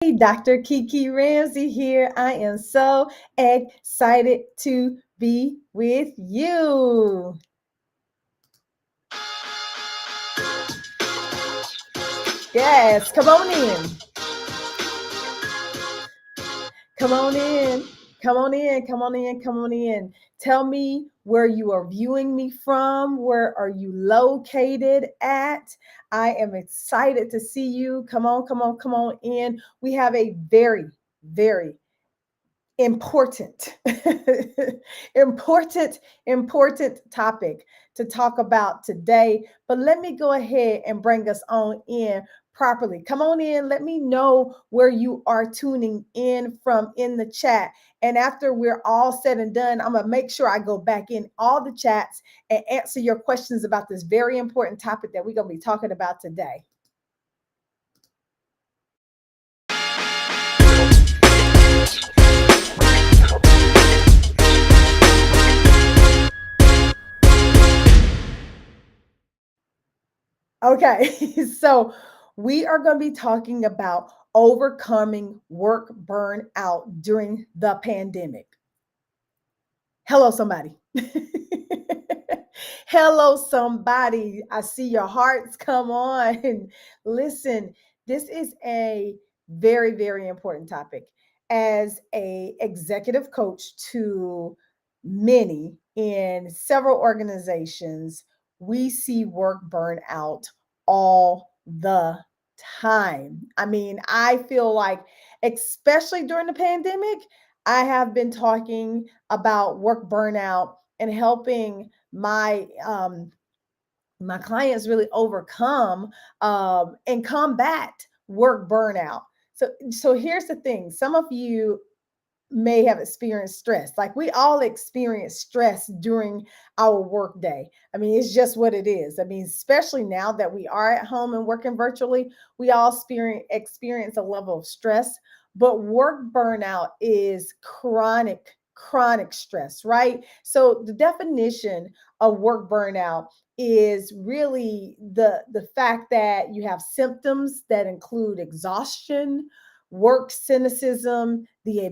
Hey, Dr. Kiki Ramsey here. I am so excited to be with you. Yes, come on in. Come on in. Come on in. Come on in. Come on in. Tell me where you are viewing me from. Where are you located at? I am excited to see you. Come on, come on, come on in. We have a very important important topic to talk about today, but let me go ahead and bring us on in properly. Come on in, let me know where you are tuning in from in the chat, and after we're all said and done, I'm going to make sure I go back in all the chats and answer your questions about this very important topic that we're going to be talking about today. Okay, so we are going to be talking about overcoming work burnout during the pandemic. Hello, somebody. Hello, somebody. I see your hearts come on. Listen, this is a very important topic. As a executive coach to many in several organizations, we see work burnout all the time. I mean, I feel like, especially during the pandemic, I have been talking about work burnout and helping my clients really overcome and combat work burnout. So here's the thing: some of you may have experienced stress. Like, we all experience stress during our work day. I mean, it's just what it is. I mean, especially now that we are at home and working virtually, we all experience a level of stress. But work burnout is chronic stress, right? So the definition of work burnout is really the fact that you have symptoms that include exhaustion, work cynicism, the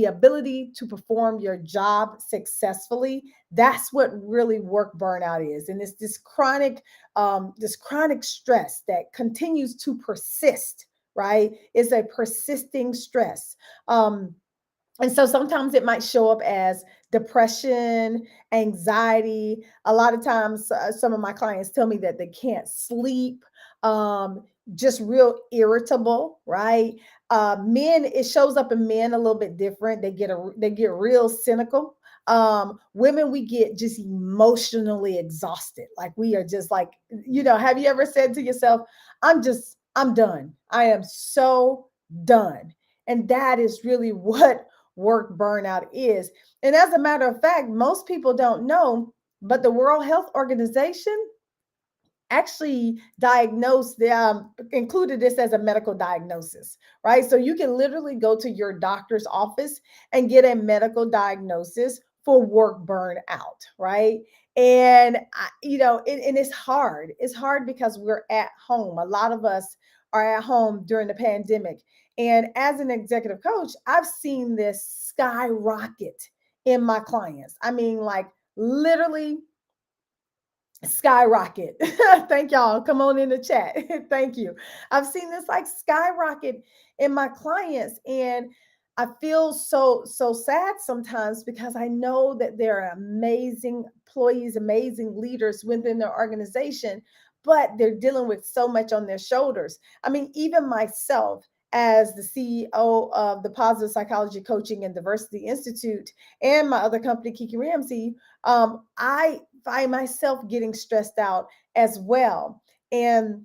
ability to perform your job successfully. That's what really work burnout is, and it's this chronic stress that continues to persist. Right, it's a persisting stress. And so sometimes it might show up as depression, anxiety. A lot of times, some of my clients tell me that they can't sleep, um, just real irritable, right? Men, it shows up in men a little bit different. They get real cynical. Women, we get just emotionally exhausted. Like, we are just like, have you ever said to yourself, I'm done. I am so done. And that is really what work burnout is. And as a matter of fact, most people don't know, but the World Health Organization actually included this as a medical diagnosis, right? So you can literally go to your doctor's office and get a medical diagnosis for work burnout, right? And and it's hard. It's hard because we're at home. A lot of us are at home during the pandemic. And as an executive coach, I've seen this skyrocket in my clients. I mean, like, literally skyrocket. Thank y'all. Come on in the chat. Thank you. I've seen this like skyrocket in my clients, and I feel so sad sometimes because I know that there are amazing employees, amazing leaders within their organization, but they're dealing with so much on their shoulders. I mean, even myself, as the CEO of the Positive Psychology Coaching and Diversity Institute and my other company, Kiki Ramsey, I find myself getting stressed out as well. And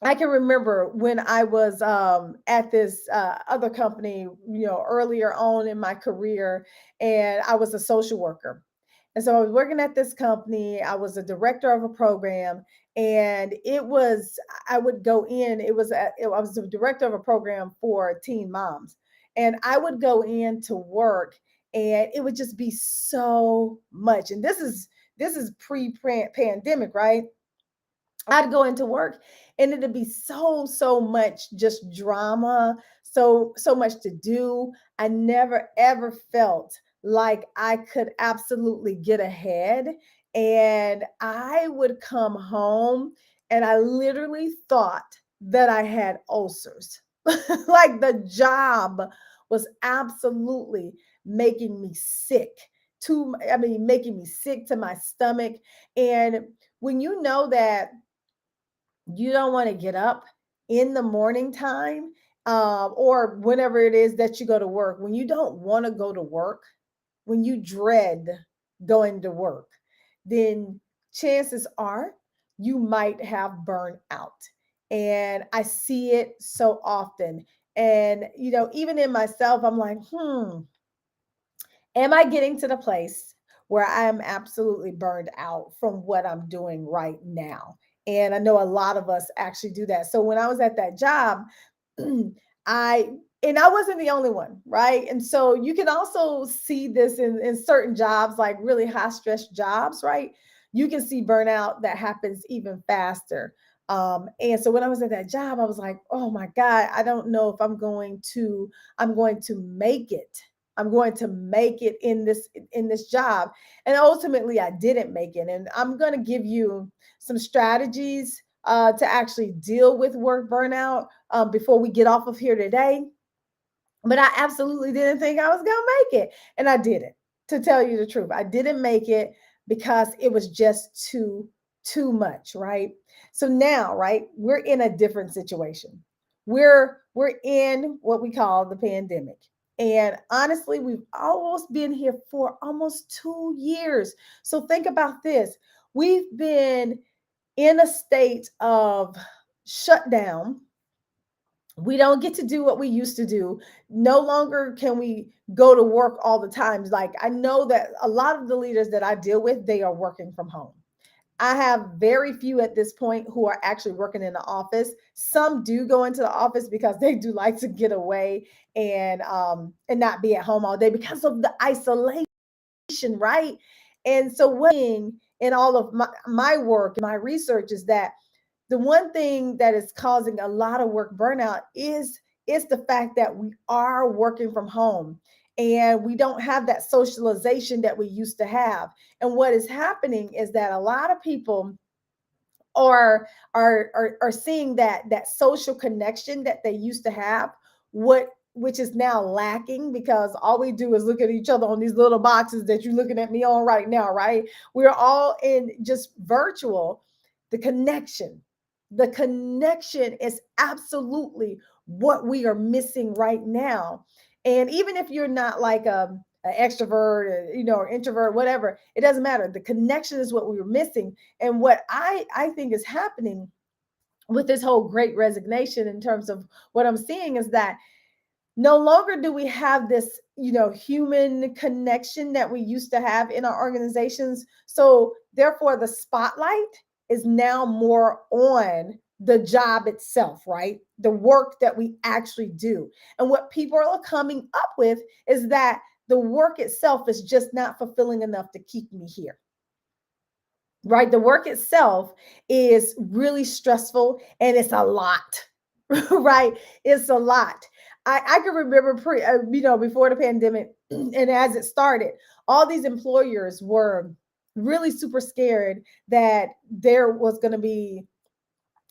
I can remember when I was at this other company, earlier on in my career, and I was a social worker. And so I was working at this company. I was a director of a program, and I would go in. I was the director of a program for teen moms, and I would go in to work, and it would just be so much. And this is pre-pandemic, right? I'd go into work and it'd be so much just drama, so much to do. I never ever felt like I could absolutely get ahead. And I would come home and I literally thought that I had ulcers. Like the job was absolutely making me sick. I mean, making me sick to my stomach. And when you know that you don't want to get up in the morning time, or whenever it is that you go to work, when you don't want to go to work, when you dread going to work, then chances are you might have burnout. And I see it so often. And, even in myself, I'm like, am I getting to the place where I am absolutely burned out from what I'm doing right now? And I know a lot of us actually do that. So when I was at that job, I and I wasn't the only one, right? And so you can also see this in certain jobs, like really high stress jobs, right? You can see burnout that happens even faster. And so when I was at that job, I was like, oh my God, I don't know if I'm going to make it. I'm going to make it in this job. And ultimately I didn't make it. And I'm going to give you some strategies to actually deal with work burnout before we get off of here today. But I absolutely didn't think I was going to make it. And I didn't, to tell you the truth. I didn't make it because it was just too much, right? So now, right, we're in a different situation. We're in what we call the pandemic. And honestly, we've almost been here for almost 2 years. So think about this. We've been in a state of shutdown. We don't get to do what we used to do. No longer can we go to work all the time. Like, I know that a lot of the leaders that I deal with, they are working from home. I have very few at this point who are actually working in the office. Some do go into the office because they do like to get away and not be at home all day because of the isolation, right? And so what in all of my work, my research is that the one thing that is causing a lot of work burnout is the fact that we are working from home and we don't have that socialization that we used to have. And what is happening is that a lot of people are seeing that social connection that they used to have, which is now lacking because all we do is look at each other on these little boxes that you're looking at me on right now, right? We're all in just virtual. The connection the connection is absolutely what we are missing right now. And even if you're not like an extrovert, or introvert, whatever, it doesn't matter. The connection is what we were missing. And what I think is happening with this whole great resignation, in terms of what I'm seeing, is that no longer do we have this, human connection that we used to have in our organizations. So therefore the spotlight is now more on the job itself, right? The work that we actually do. And what people are coming up with is that the work itself is just not fulfilling enough to keep me here, right? The work itself is really stressful and it's a lot, right? It's a lot. I can remember before the pandemic and as it started, all these employers were really super scared that there was going to be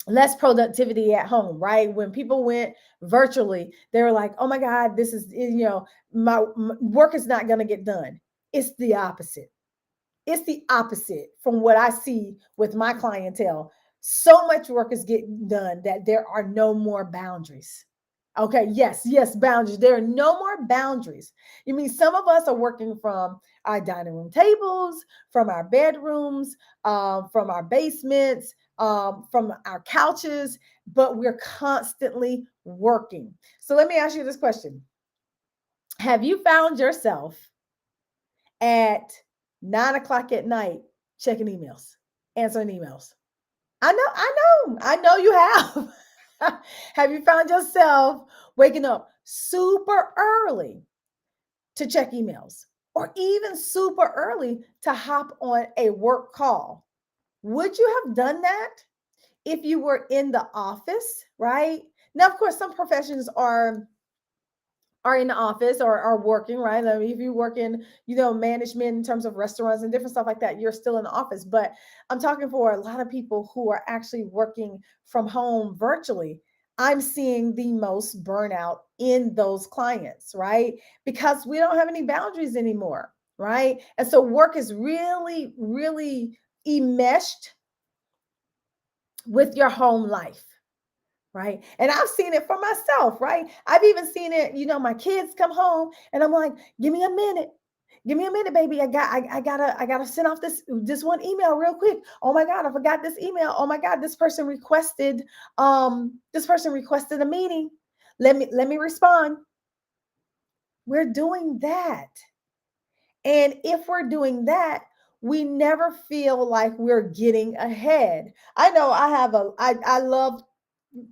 less productivity at home, right? When people went virtually, they were like, oh my God, this is, my work is not going to get done. It's the opposite. It's the opposite from what I see with my clientele. So much work is getting done that there are no more boundaries. Okay, yes, boundaries. There are no more boundaries. You mean some of us are working from our dining room tables, from our bedrooms, from our basements, from our couches, but we're constantly working. So let me ask you this question. Have you found yourself at 9 o'clock at night checking emails, answering emails? I know you have. Have you found yourself waking up super early to check emails, or even super early to hop on a work call? Would you have done that if you were in the office, right? Now, of course, some professions are in the office or are working, right? I mean, if you work in, management in terms of restaurants and different stuff like that, you're still in the office. But I'm talking for a lot of people who are actually working from home virtually. I'm seeing the most burnout in those clients, right? Because we don't have any boundaries anymore, right? And so work is really, really enmeshed with your home life. Right. And I've seen it for myself, right? I've even seen it, my kids come home and I'm like, give me a minute. Give me a minute, baby. I gotta send off this one email real quick. Oh my God, I forgot this email. Oh my God, this person requested a meeting. Let me respond. We're doing that. And if we're doing that, we never feel like we're getting ahead. I know I love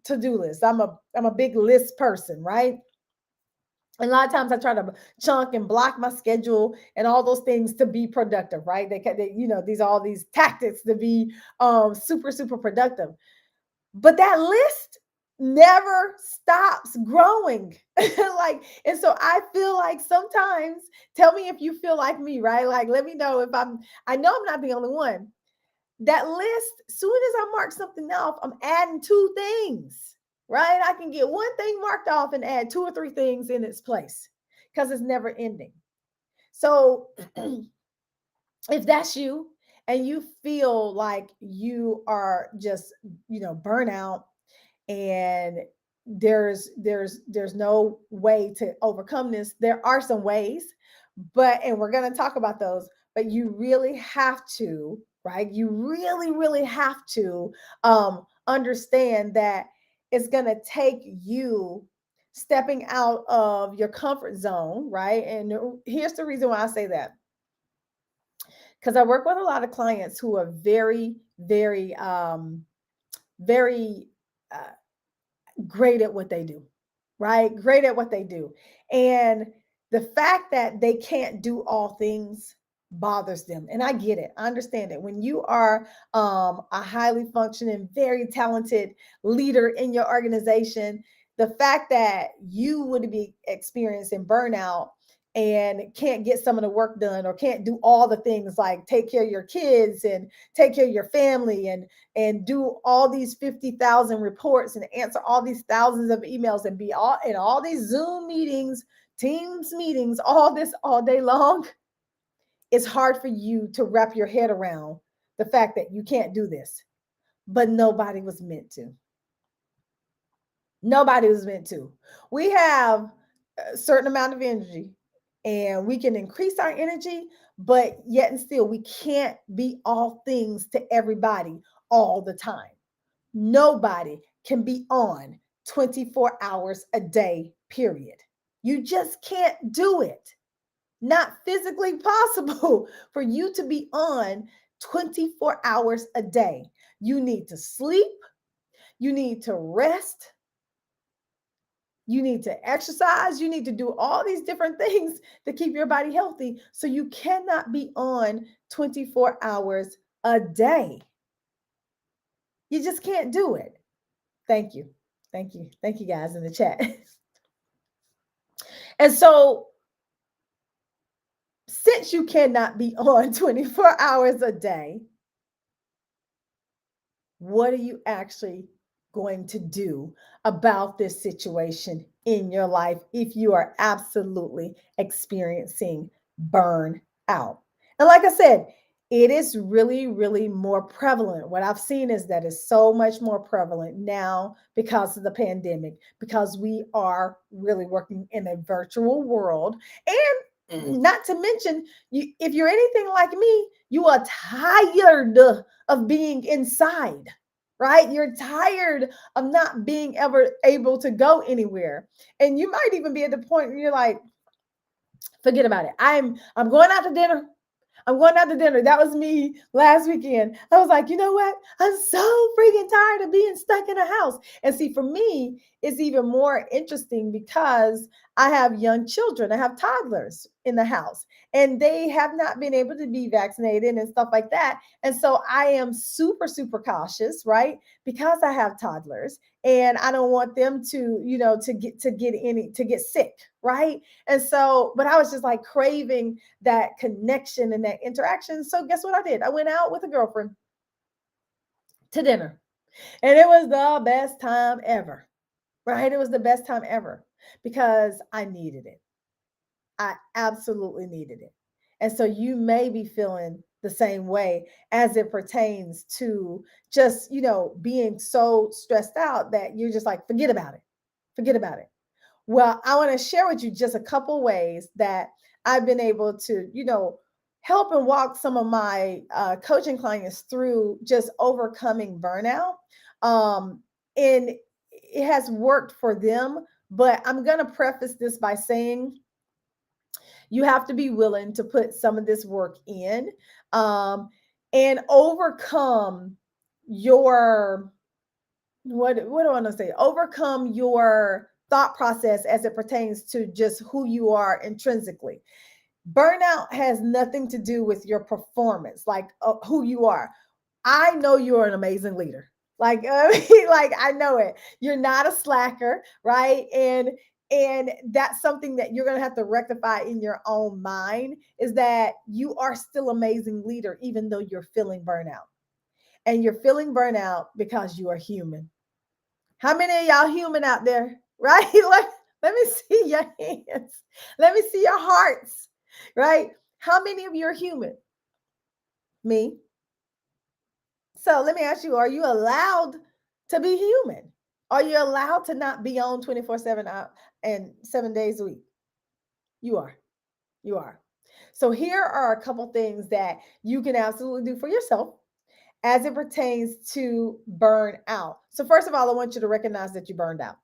to-do list. I'm a big list person, right? And a lot of times I try to chunk and block my schedule and all those things to be productive, right? These are all these tactics to be super, super productive. But that list never stops growing. And so I feel like sometimes, tell me if you feel like me, right? Like, let me know if I know I'm not the only one. That list, soon as I mark something off, I'm adding two things, right? I can get one thing marked off and add two or three things in its place because it's never ending. So if that's you and you feel like you are just, burnout, and there's no way to overcome this, there are some ways, and we're going to talk about those, but you really have to, right? You really, really have to understand that it's going to take you stepping out of your comfort zone, right? And here's the reason why I say that, because I work with a lot of clients who are very, very, very great at what they do, right? Great at what they do. And the fact that they can't do all things bothers them. And I get it. I understand it. When you are a highly functioning, very talented leader in your organization, the fact that you would be experiencing burnout and can't get some of the work done or can't do all the things like take care of your kids and take care of your family and do all these 50,000 reports and answer all these thousands of emails and be all in all these Zoom meetings, Teams meetings, all this all day long. It's hard for you to wrap your head around the fact that you can't do this, but nobody was meant to. Nobody was meant to. We have a certain amount of energy and we can increase our energy, but yet and still, we can't be all things to everybody all the time. Nobody can be on 24 hours a day, period. You just can't do it. Not physically possible for you to be on 24 hours a day. You need to sleep, you need to rest, you need to exercise, you need to do all these different things to keep your body healthy. So you cannot be on 24 hours a day. You just can't do it. Thank you. Thank you. Thank you guys in the chat. And so, since you cannot be on 24 hours a day, what are you actually going to do about this situation in your life if you are absolutely experiencing burnout? And like I said, it is really, really more prevalent. What I've seen is that it's so much more prevalent now because of the pandemic, because we are really working in a virtual world. And not to mention, if you're anything like me, you are tired of being inside, right? You're tired of not being ever able to go anywhere. And you might even be at the point where you're like, forget about it. I'm going out to dinner. I'm going out to dinner. That was me last weekend. I was like, you know what? I'm so freaking tired of being stuck in a house. And see, for me, it's even more interesting because I have young children, I have toddlers in the house, and they have not been able to be vaccinated and stuff like that. And so I am super, super cautious, right? Because I have toddlers and I don't want them to, to get sick, right? And so, but I was just like craving that connection and that interaction. So guess what I did? I went out with a girlfriend to dinner. And it was the best time ever, right? It was the best time ever because I needed it. I absolutely needed it. And so you may be feeling the same way as it pertains to just, being so stressed out that you're just like, forget about it. Forget about it. Well, I want to share with you just a couple ways that I've been able to, help and walk some of my coaching clients through just overcoming burnout. Um, and it has worked for them. But I'm going to preface this by saying you have to be willing to put some of this work in, um, and overcome your what do I want to say? Overcome your thought process as it pertains to just who you are intrinsically. Burnout has nothing to do with your performance, like who you are. I know you're an amazing leader. Like, like I know it. You're not a slacker, right? And that's something that you're gonna have to rectify in your own mind is that you are still amazing leader, even though you're feeling burnout. And you're feeling burnout because you are human. How many of y'all human out there? Right? Let me see your hands. Let me see your hearts. Right? How many of you are human? Me. So let me ask you, are you allowed to be human? Are you allowed to not be on 24/7 and 7 days a week? You are. You are. So here are a couple things that you can absolutely do for yourself as it pertains to burnout. So first of all, I want you to recognize that you burned out.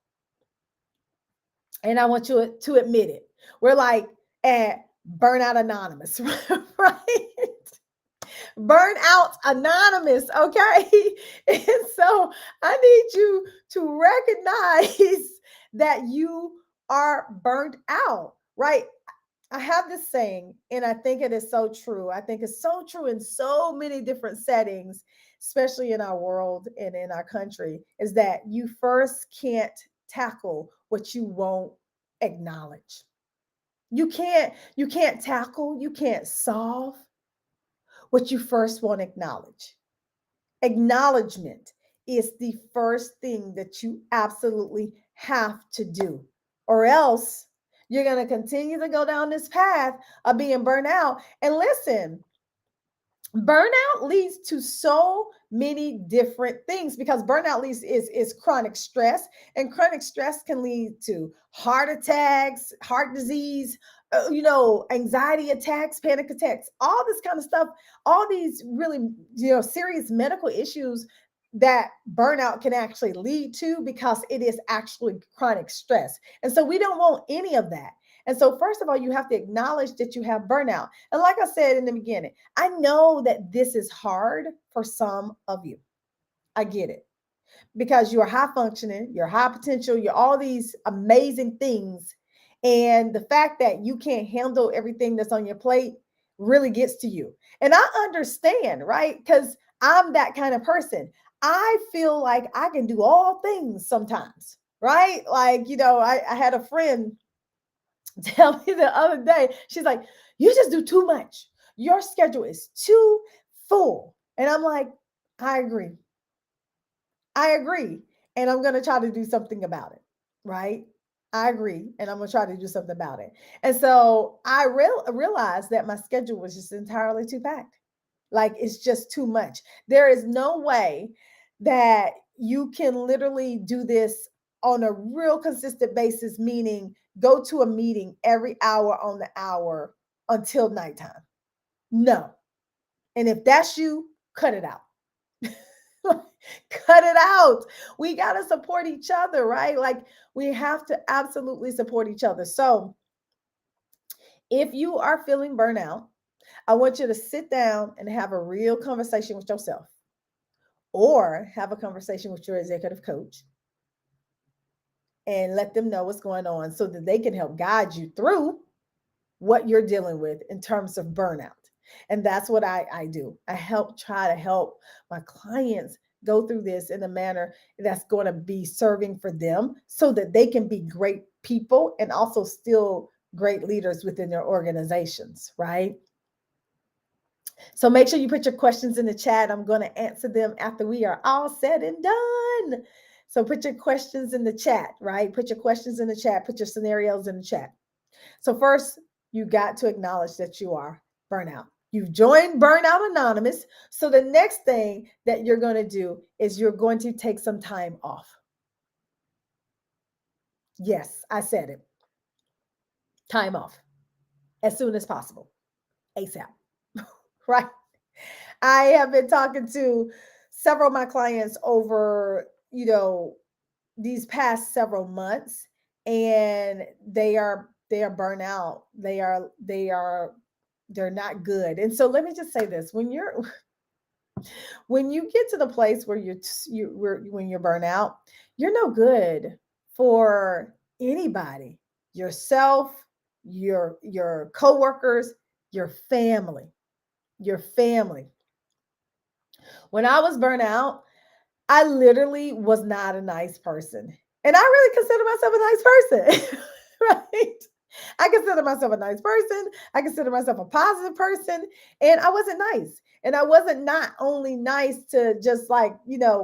And I want you to admit it. We're like at Burnout Anonymous, right? Burnout Anonymous, okay? And so I need you to recognize that you are burned out, right? I have this saying, and I think it is so true. I think it's so true in so many different settings, especially in our world and in our country, is that you first can't tackle what you won't acknowledge. You can't tackle, you can't solve what you first won't acknowledge. Acknowledgement is the first thing that you absolutely have to do, or else you're going to continue to go down this path of being burnt out. And listen, burnout leads to so many different things because burnout leads is chronic stress, and chronic stress can lead to heart attacks, heart disease, anxiety attacks, panic attacks, all this kind of stuff, all these really serious medical issues that burnout can actually lead to because it is actually chronic stress. And so we don't want any of that. And so first of all, you have to acknowledge that you have burnout. And like I said in the beginning, I know that this is hard for some of you. I get it because you're high functioning, you're high potential, you're all these amazing things. And the fact that you can't handle everything that's on your plate really gets to you. And I understand, right? Because I'm that kind of person. I feel like I can do all things sometimes, right? Like, I had a friend tell me the other day, she's like, you just do too much. Your schedule is too full. And I'm like, I agree. I agree. And I'm going to try to do something about it. Right. I agree. And I'm going to try to do something about it. And so I realized that my schedule was just entirely too packed. Like it's just too much. There is no way that you can literally do this on a real consistent basis, meaning go to a meeting every hour on the hour until nighttime. No. And if that's you, cut it out. Cut it out. We got to support each other, right? Like we have to absolutely support each other. So if you are feeling burnout, I want you to sit down and have a real conversation with yourself or have a conversation with your executive coach and let them know what's going on so that they can help guide you through what you're dealing with in terms of burnout. And that's what I do. I try to help my clients go through this in a manner that's going to be serving for them so that they can be great people and also still great leaders within their organizations, right? So make sure you put your questions in the chat. I'm going to answer them after we are all said and done. So put your questions in the chat, right? Put your questions in the chat, put your scenarios in the chat. So first, you got to acknowledge that you are burnout. You've joined Burnout Anonymous. So the next thing that you're going to do is you're going to take some time off. Yes, I said it. Time off as soon as possible, ASAP, right? I have been talking to several of my clients over, these past several months, and they are burnt out. They're not good. And so let me just say this: when you get to the place where when you're burnt out, you're no good for anybody, yourself, your coworkers, your family, your family. When I was burnt out, I literally was not a nice person. And I really consider myself a nice person, right? I consider myself a nice person. I consider myself a positive person. And I wasn't nice. And I wasn't not only nice to just like,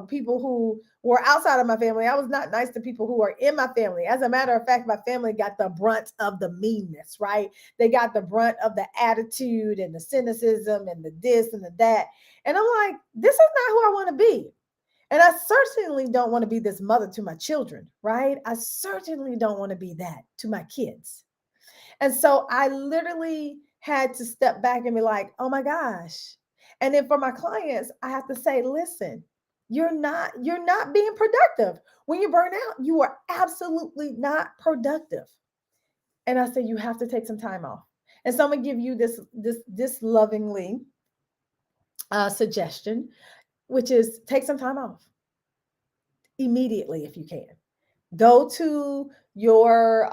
people who were outside of my family. I was not nice to people who are in my family. As a matter of fact, my family got the brunt of the meanness, right? They got the brunt of the attitude and the cynicism and the this and the that. And I'm like, this is not who I want to be. And I certainly don't want to be this mother to my children, right? I certainly don't want to be that to my kids. And so I literally had to step back and be like, oh my gosh. And then for my clients, I have to say, listen, you're not being productive. When you burn out, you are absolutely not productive. And I say, you have to take some time off. And so I'm gonna give you this lovingly suggestion, which is take some time off immediately if you can. Go to your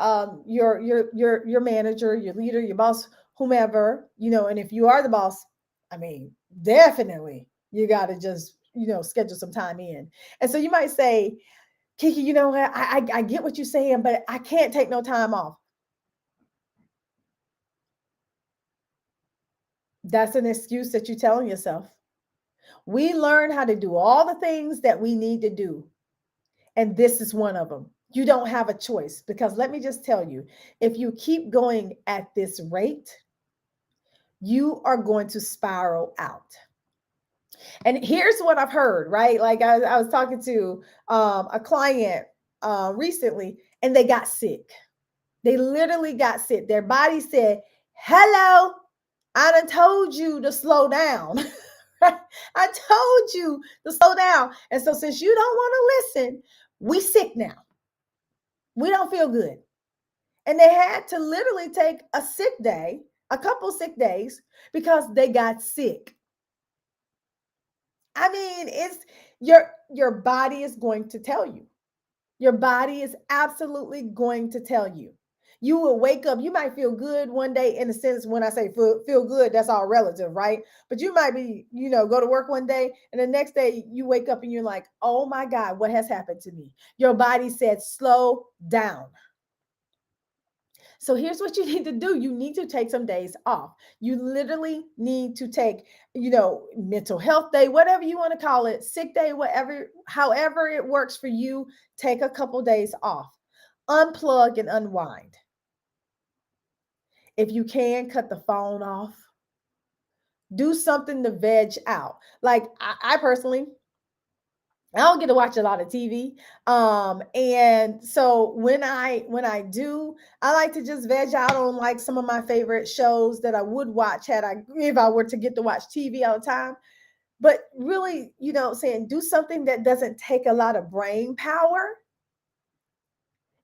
manager, your leader, your boss, whomever, and if you are the boss, I mean, definitely you got to just, schedule some time in. And so you might say, Kiki, I get what you're saying, but I can't take no time off. That's an excuse that you're telling yourself. We learn how to do all the things that we need to do, and this is one of them. You don't have a choice, because let me just tell you, if you keep going at this rate, you are going to spiral out. And here's what I've heard, right? Like I was talking to a client recently, and they got sick. They literally got sick. Their body said, hello, I done told you to slow down. I told you to slow down. And so since you don't want to listen, we sick now. We don't feel good. And they had to literally take a sick day, a couple sick days, because they got sick. I mean, it's your body is going to tell you. Your body is absolutely going to tell you. You will wake up, you might feel good one day. In a sense, when I say feel good, that's all relative, right? But you might be, go to work one day, and the next day you wake up and you're like, oh my God, what has happened to me? Your body said, slow down. So here's what you need to do. You need to take some days off. You literally need to take, mental health day, whatever you want to call it, sick day, whatever, however it works for you. Take a couple days off. Unplug and unwind. If you can, cut the phone off. Do something to veg out. Like I personally, I don't get to watch a lot of TV. And so when I do, I like to just veg out on like some of my favorite shows that I would watch if I were to get to watch TV all the time. But really, saying do something that doesn't take a lot of brain power.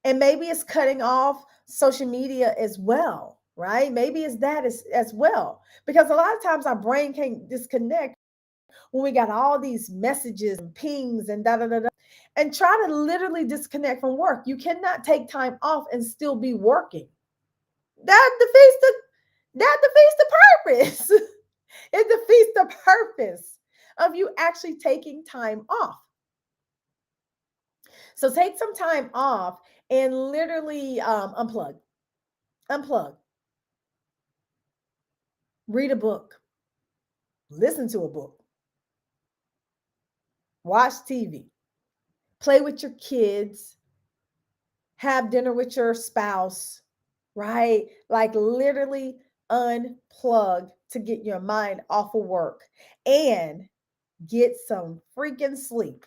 And maybe it's cutting off social media as well, right? Maybe it's that as well. Because a lot of times our brain can't disconnect when we got all these messages and pings and da da da da. and try to literally disconnect from work. You cannot take time off and still be working. That defeats the that defeats the purpose. It defeats the purpose of you actually taking time off. So take some time off and literally unplug, unplug, read a book, listen to a book, watch TV, play with your kids, have dinner with your spouse, right? Like literally unplug to get your mind off of work and get some freaking sleep,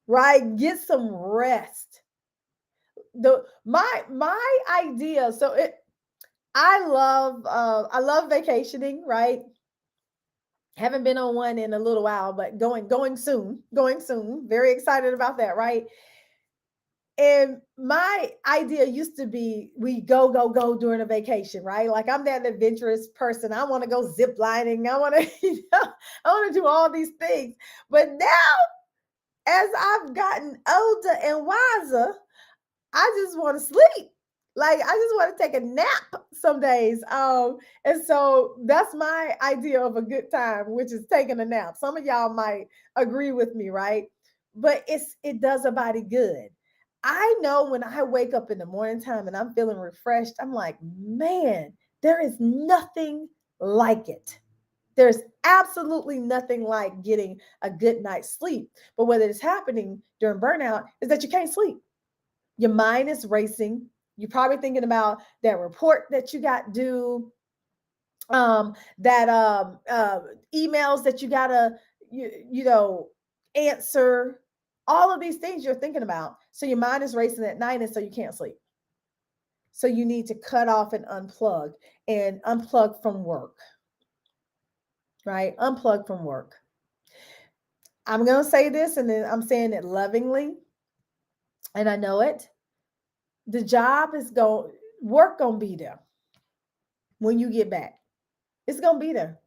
right? Get some rest. My idea, so it I love vacationing, right? Haven't been on one in a little while, but going soon, going soon. Very excited about that, right? And my idea used to be we go during a vacation, right? Like I'm that adventurous person. I want to go zip lining. I want to, I want to do all these things. But now, as I've gotten older and wiser, I just want to sleep. Like I just want to take a nap some days. And so that's my idea of a good time, which is taking a nap. Some of y'all might agree with me, right? But it does a body good. I know when I wake up in the morning time and I'm feeling refreshed, I'm like, man, there is nothing like it. There's absolutely nothing like getting a good night's sleep. But what is happening during burnout is that you can't sleep. Your mind is racing. You're probably thinking about that report that you got due, that emails that you gotta you know answer. All of these things you're thinking about. So your mind is racing at night, and so you can't sleep. So you need to cut off and unplug from work, right? Unplug from work. I'm gonna say this, and then I'm saying it lovingly, and I know it. The job is going work gonna be there when you get back. It's gonna be there.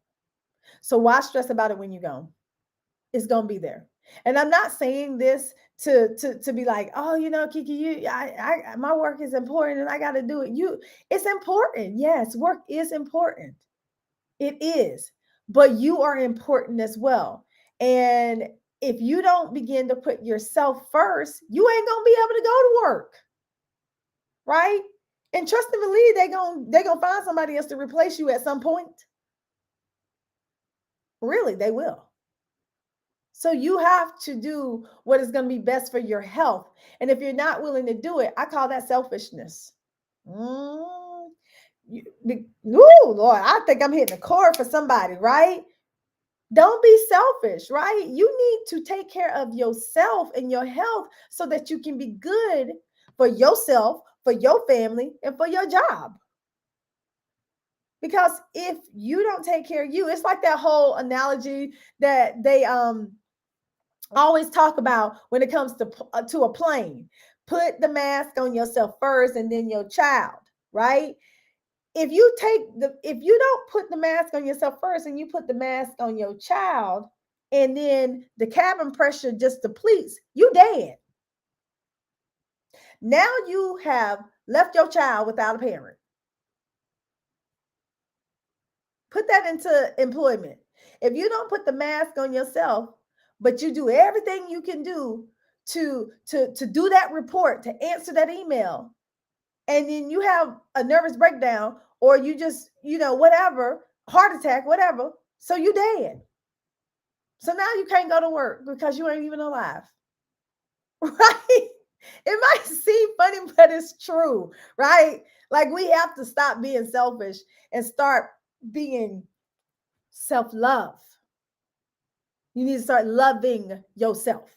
So why stress about it when you go? It's gonna be there. And I'm not saying this to be like, oh, Kiki, my work is important and I got to do it. It's important. Yes, work is important. It is, but you are important as well. And if you don't begin to put yourself first, you ain't gonna be able to go to work, right? And trust and believe they gonna find somebody else to replace you at some point. Really, they will. So you have to do what is going to be best for your health. And if you're not willing to do it, I call that selfishness. Mm, ooh, Lord, I think I'm hitting a chord for somebody, right? Don't be selfish, right? You need to take care of yourself and your health so that you can be good for yourself, for your family, and for your job. Because if you don't take care of you, it's like that whole analogy that they always talk about when it comes to a plane. Put the mask on yourself first and then your child, right? If you don't put the mask on yourself first and you put the mask on your child and then the cabin pressure just depletes, you dead. Now you have left your child without a parent. Put that into employment. If you don't put the mask on yourself, but you do everything you can do to do that report, to answer that email, and then you have a nervous breakdown or you just, whatever, heart attack, whatever, so you dead. So now you can't go to work because you ain't even alive. Right? It might seem funny, but it's true, right? Like we have to stop being selfish and start being self-love. You need to start loving yourself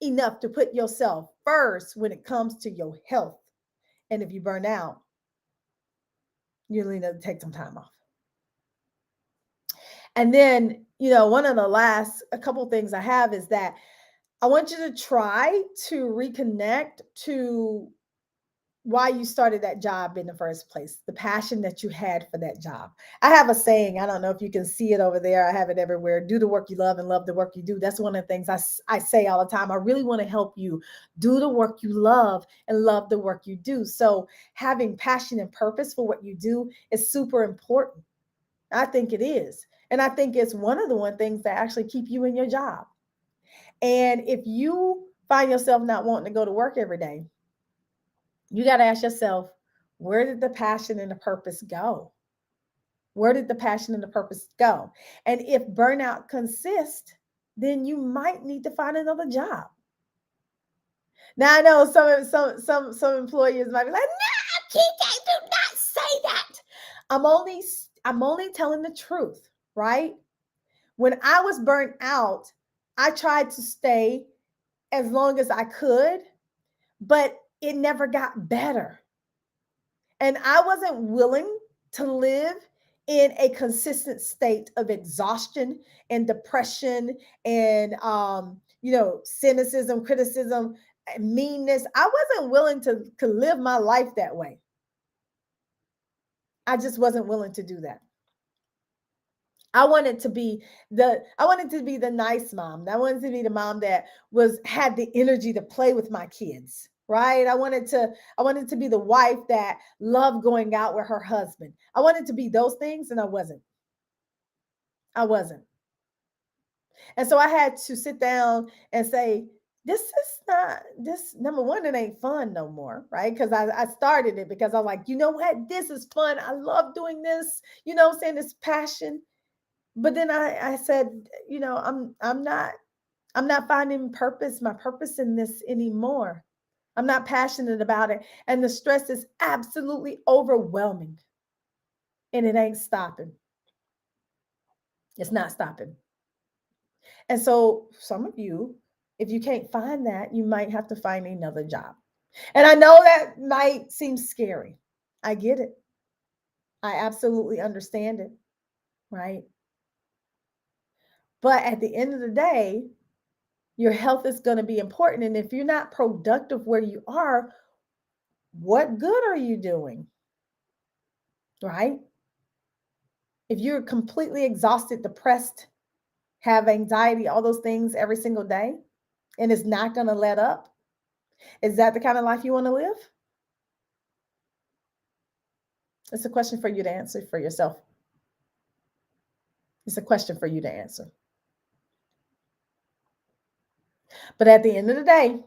enough to put yourself first when it comes to your health. And if you burn out, you need to take some time off. And then, one of the last a couple things I have is that I want you to try to reconnect to why you started that job in the first place, the passion that you had for that job. I have a saying, I don't know if you can see it over there. I have it everywhere. Do the work you love and love the work you do. That's one of the things I say all the time. I really want to help you do the work you love and love the work you do. So having passion and purpose for what you do is super important. I think it is. And I think it's one of the one things that actually keep you in your job. And if you find yourself not wanting to go to work every day, you got to ask yourself, where did the passion and the purpose go? Where did the passion and the purpose go? And if burnout consists, then you might need to find another job. Now I know some employers might be like, "No, Kiki, do not say that." I'm only telling the truth, right? When I was burnt out, I tried to stay as long as I could, but it never got better. And I wasn't willing to live in a consistent state of exhaustion and depression and cynicism, criticism, meanness. I wasn't willing to live my life that way. I just wasn't willing to do that. I wanted to be the nice mom. I wanted to be the mom that was had the energy to play with my kids, right? I wanted to be the wife that loved going out with her husband. I wanted to be those things and I wasn't. I wasn't. And so I had to sit down and say, this is not this number one, it ain't fun no more, right? Because I started it because I'm like, you know what? This is fun. I love doing this, I'm saying, this passion. But then I said, I'm not finding my purpose in this anymore. I'm not passionate about it. And the stress is absolutely overwhelming. And it ain't stopping. It's not stopping. And so some of you, if you can't find that, you might have to find another job. And I know that might seem scary. I get it. I absolutely understand it, right? But at the end of the day, your health is going to be important. And if you're not productive where you are, what good are you doing? Right? If you're completely exhausted, depressed, have anxiety, all those things every single day, and it's not going to let up, is that the kind of life you want to live? It's a question for you to answer for yourself. It's a question for you to answer. But at the end of the day,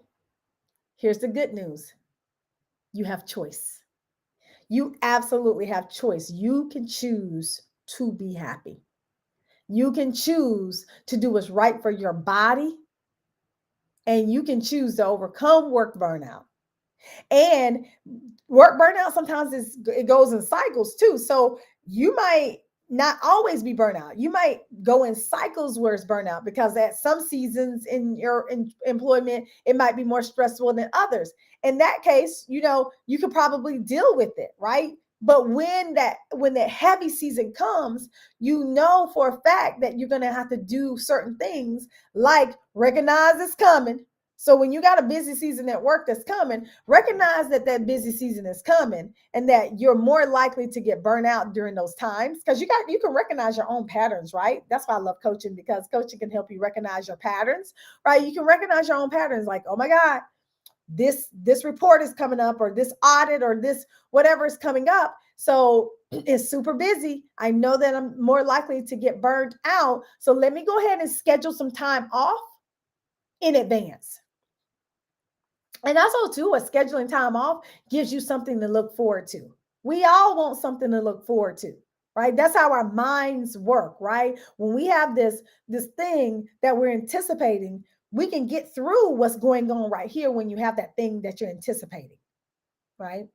here's the good news. You have choice. You absolutely have choice. You can choose to be happy. You can choose to do what's right for your body, and you can choose to overcome work burnout. And work burnout sometimes it goes in cycles too. So you might not always be burnout. You might go in cycles where it's burnout because at some seasons in your employment, it might be more stressful than others. In that case, you could probably deal with it, right? But when that heavy season comes, you know for a fact that you're going to have to do certain things like recognize it's coming. So when you got a busy season at work that's coming, recognize that busy season is coming and that you're more likely to get burnt out during those times because you can recognize your own patterns, right? That's why I love coaching, because coaching can help you recognize your patterns, right? You can recognize your own patterns like, oh my God, this report is coming up, or this audit, or this whatever is coming up. So it's super busy. I know that I'm more likely to get burned out. So let me go ahead and schedule some time off in advance. And also, too, a scheduling time off gives you something to look forward to. We all want something to look forward to, right? That's how our minds work, right? When we have this thing that we're anticipating, we can get through what's going on right here when you have that thing that you're anticipating, right?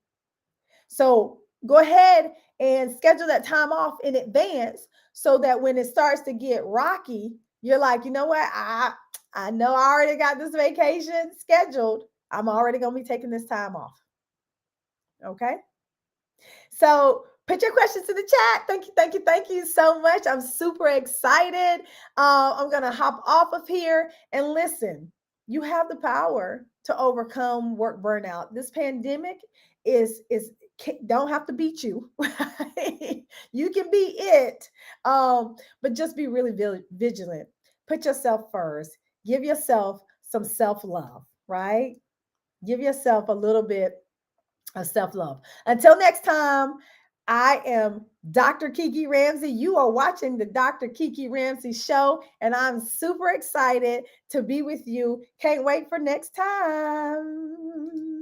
So go ahead and schedule that time off in advance so that when it starts to get rocky, you're like, you know what? I know I already got this vacation scheduled. I'm already going to be taking this time off. Okay. So put your questions in the chat. Thank you, thank you, thank you so much. I'm super excited. I'm going to hop off of here and listen. You have the power to overcome work burnout. This pandemic is don't have to beat you. You can be it. But just be really vigilant. Put yourself first. Give yourself some self-love, right? Give yourself a little bit of self-love. Until next time, I am Dr. Kiki Ramsey. You are watching the Dr. Kiki Ramsey show, and I'm super excited to be with you. Can't wait for next time.